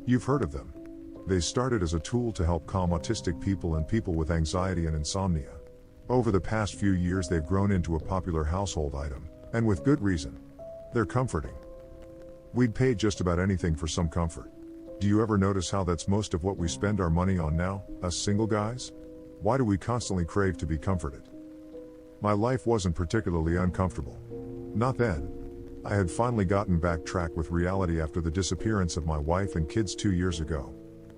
You've heard of them. They started as a tool to help calm autistic people and people with anxiety and insomnia. Over the past few years they've grown into a popular household item, and with good reason. They're comforting. We'd pay just about anything for some comfort. Do you ever notice how that's most of what we spend our money on now, us single guys? Why do we constantly crave to be comforted? My life wasn't particularly uncomfortable. Not then. I had finally gotten backtracked with reality after the disappearance of my wife and kids 2 years ago.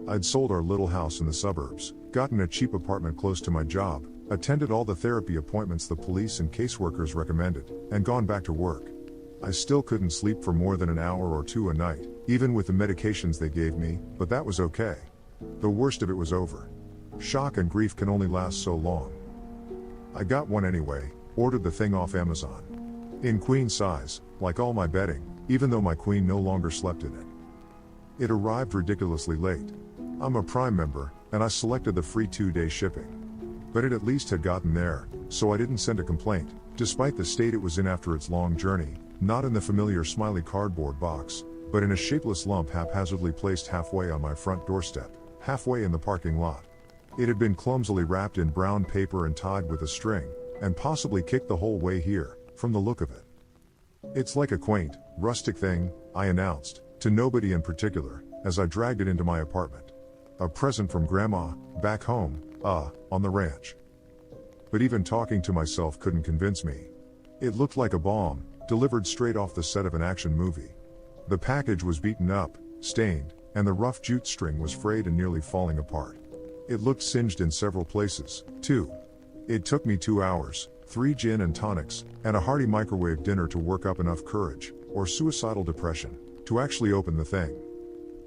I'd sold our little house in the suburbs, gotten a cheap apartment close to my job, attended all the therapy appointments the police and caseworkers recommended, and gone back to work. I still couldn't sleep for more than an hour or two a night, even with the medications they gave me, but that was okay. The worst of it was over. Shock and grief can only last so long. I got one anyway, ordered the thing off Amazon. In queen size, like all my bedding, even though my queen no longer slept in it. It arrived ridiculously late. I'm a Prime member, and I selected the free 2-day shipping. But it at least had gotten there, so I didn't send a complaint, despite the state it was in after its long journey, not in the familiar smiley cardboard box, but in a shapeless lump haphazardly placed halfway on my front doorstep, halfway in the parking lot. It had been clumsily wrapped in brown paper and tied with a string, and possibly kicked the whole way here, from the look of it. It's like a quaint, rustic thing, I announced, to nobody in particular, as I dragged it into my apartment. A present from Grandma, back home, on the ranch. But even talking to myself couldn't convince me. It looked like a bomb, delivered straight off the set of an action movie. The package was beaten up, stained, and the rough jute string was frayed and nearly falling apart. It looked singed in several places, too. It took me 2 hours, 3 gin and tonics, and a hearty microwave dinner to work up enough courage, or suicidal depression, to actually open the thing.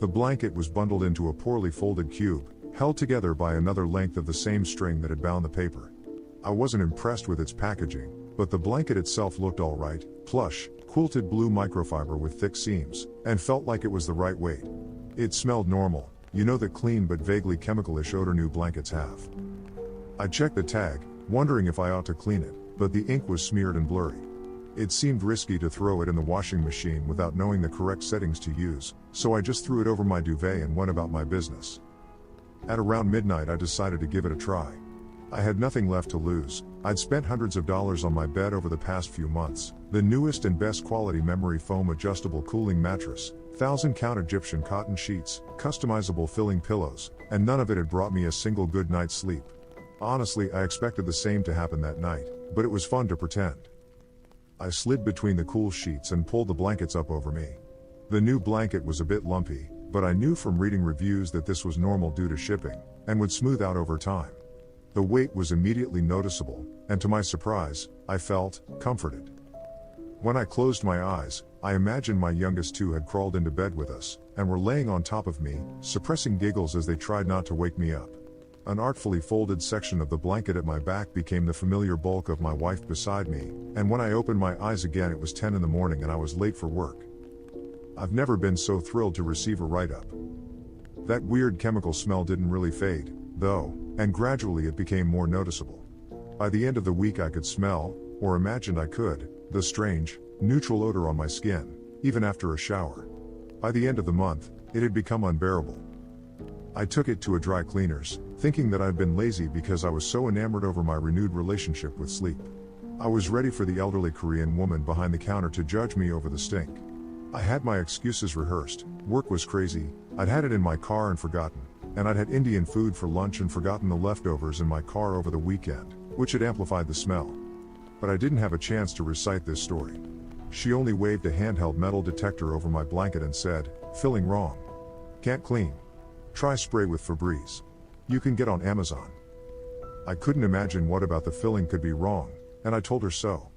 The blanket was bundled into a poorly folded cube, held together by another length of the same string that had bound the paper. I wasn't impressed with its packaging, but the blanket itself looked alright, plush, quilted blue microfiber with thick seams, and felt like it was the right weight. It smelled normal, you know that clean but vaguely chemical-ish odor new blankets have. I checked the tag, wondering if I ought to clean it, but the ink was smeared and blurry. It seemed risky to throw it in the washing machine without knowing the correct settings to use, so I just threw it over my duvet and went about my business. At around midnight I decided to give it a try. I had nothing left to lose. I'd spent hundreds of dollars on my bed over the past few months, the newest and best quality memory foam adjustable cooling mattress, 1,000-count Egyptian cotton sheets, customizable filling pillows, and none of it had brought me a single good night's sleep. Honestly, I expected the same to happen that night, but it was fun to pretend. I slid between the cool sheets and pulled the blankets up over me. The new blanket was a bit lumpy, but I knew from reading reviews that this was normal due to shipping, and would smooth out over time. The weight was immediately noticeable, and to my surprise, I felt comforted. When I closed my eyes, I imagined my youngest two had crawled into bed with us, and were laying on top of me, suppressing giggles as they tried not to wake me up. An artfully folded section of the blanket at my back became the familiar bulk of my wife beside me, and when I opened my eyes again it was 10 in the morning and I was late for work. I've never been so thrilled to receive a write-up. That weird chemical smell didn't really fade, though, and gradually it became more noticeable. By the end of the week I could smell, or imagined I could, the strange, neutral odor on my skin, even after a shower. By the end of the month, it had become unbearable. I took it to a dry cleaner's, thinking that I'd been lazy because I was so enamored over my renewed relationship with sleep. I was ready for the elderly Korean woman behind the counter to judge me over the stink. I had my excuses rehearsed. Work was crazy, I'd had it in my car and forgotten, and I'd had Indian food for lunch and forgotten the leftovers in my car over the weekend, which had amplified the smell. But I didn't have a chance to recite this story. She only waved a handheld metal detector over my blanket and said, "Filling wrong. Can't clean. Try spray with Febreze. You can get on Amazon." I couldn't imagine what about the filling could be wrong, and I told her so.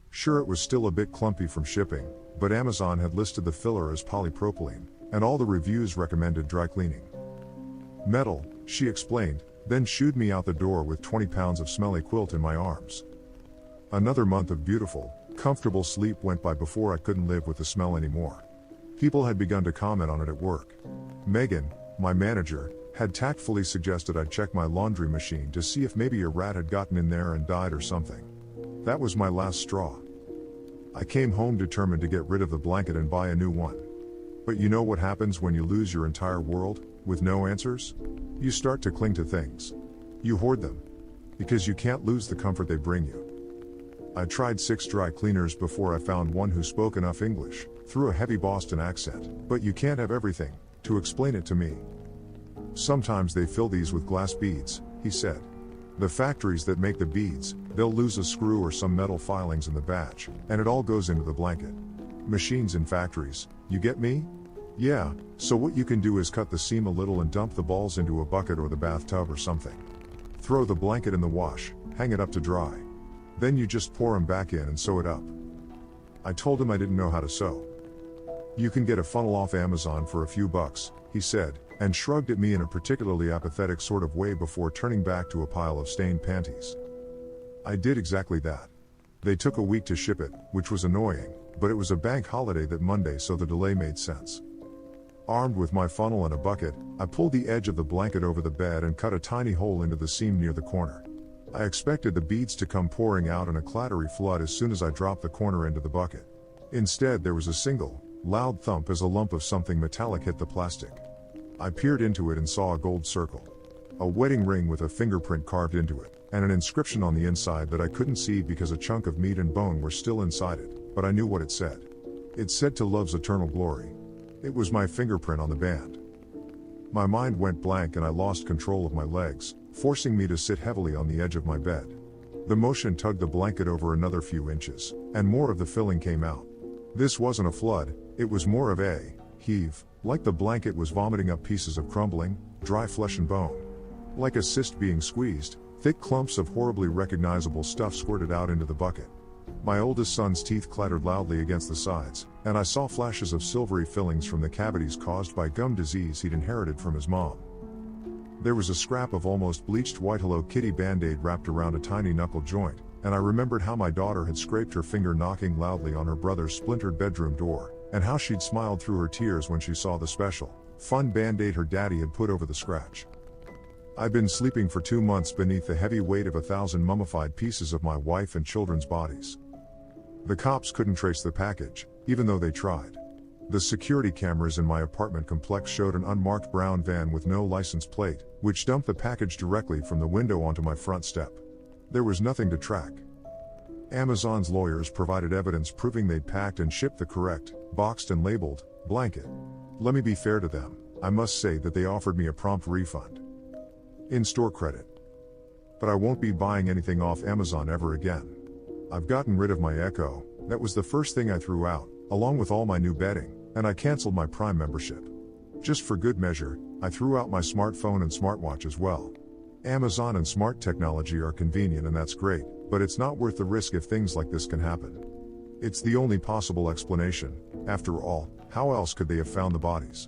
Sure, it was still a bit clumpy from shipping, but Amazon had listed the filler as polypropylene, and all the reviews recommended dry cleaning. "Metal," she explained, then shooed me out the door with 20 pounds of smelly quilt in my arms. Another month of beautiful, comfortable sleep went by before I couldn't live with the smell anymore. People had begun to comment on it at work. Megan, my manager, had tactfully suggested I check my laundry machine to see if maybe a rat had gotten in there and died or something. That was my last straw. I came home determined to get rid of the blanket and buy a new one. But you know what happens when you lose your entire world, with no answers? You start to cling to things. You hoard them. Because you can't lose the comfort they bring you. I tried 6 dry cleaners before I found one who spoke enough English, through a heavy Boston accent, but you can't have everything, to explain it to me. Sometimes they fill these with glass beads, he said. The factories that make the beads, they'll lose a screw or some metal filings in the batch, and it all goes into the blanket. Machines in factories, you get me? Yeah, so what you can do is cut the seam a little and dump the balls into a bucket or the bathtub or something. Throw the blanket in the wash, hang it up to dry. Then you just pour them back in and sew it up. I told him I didn't know how to sew. You can get a funnel off Amazon for a few bucks, he said, and shrugged at me in a particularly apathetic sort of way before turning back to a pile of stained panties. I did exactly that. They took a week to ship it, which was annoying, but it was a bank holiday that Monday, so the delay made sense. Armed with my funnel and a bucket, I pulled the edge of the blanket over the bed and cut a tiny hole into the seam near the corner. I expected the beads to come pouring out in a clattery flood as soon as I dropped the corner into the bucket. Instead, there was a single, loud thump as a lump of something metallic hit the plastic. I peered into it and saw a gold circle. A wedding ring with a fingerprint carved into it, and an inscription on the inside that I couldn't see because a chunk of meat and bone were still inside it, but I knew what it said. It said "to love's eternal glory." It was my fingerprint on the band. My mind went blank and I lost control of my legs, forcing me to sit heavily on the edge of my bed. The motion tugged the blanket over another few inches, and more of the filling came out. This wasn't a flood, it was more of a heave, like the blanket was vomiting up pieces of crumbling, dry flesh and bone. Like a cyst being squeezed, thick clumps of horribly recognizable stuff squirted out into the bucket. My oldest son's teeth clattered loudly against the sides, and I saw flashes of silvery fillings from the cavities caused by gum disease he'd inherited from his mom. There was a scrap of almost bleached white Hello Kitty Band-Aid wrapped around a tiny knuckle joint, and I remembered how my daughter had scraped her finger knocking loudly on her brother's splintered bedroom door, and how she'd smiled through her tears when she saw the special, fun Band-Aid her daddy had put over the scratch. I'd been sleeping for 2 months beneath the heavy weight of 1,000 mummified pieces of my wife and children's bodies. The cops couldn't trace the package, even though they tried. The security cameras in my apartment complex showed an unmarked brown van with no license plate, which dumped the package directly from the window onto my front step. There was nothing to track. Amazon's lawyers provided evidence proving they'd packed and shipped the correct, boxed and labeled, blanket. Let me be fair to them, I must say that they offered me a prompt refund. In-store credit. But I won't be buying anything off Amazon ever again. I've gotten rid of my Echo, that was the first thing I threw out, along with all my new bedding, and I canceled my Prime membership. Just for good measure, I threw out my smartphone and smartwatch as well. Amazon and smart technology are convenient and that's great, but it's not worth the risk if things like this can happen. It's the only possible explanation. After all, how else could they have found the bodies?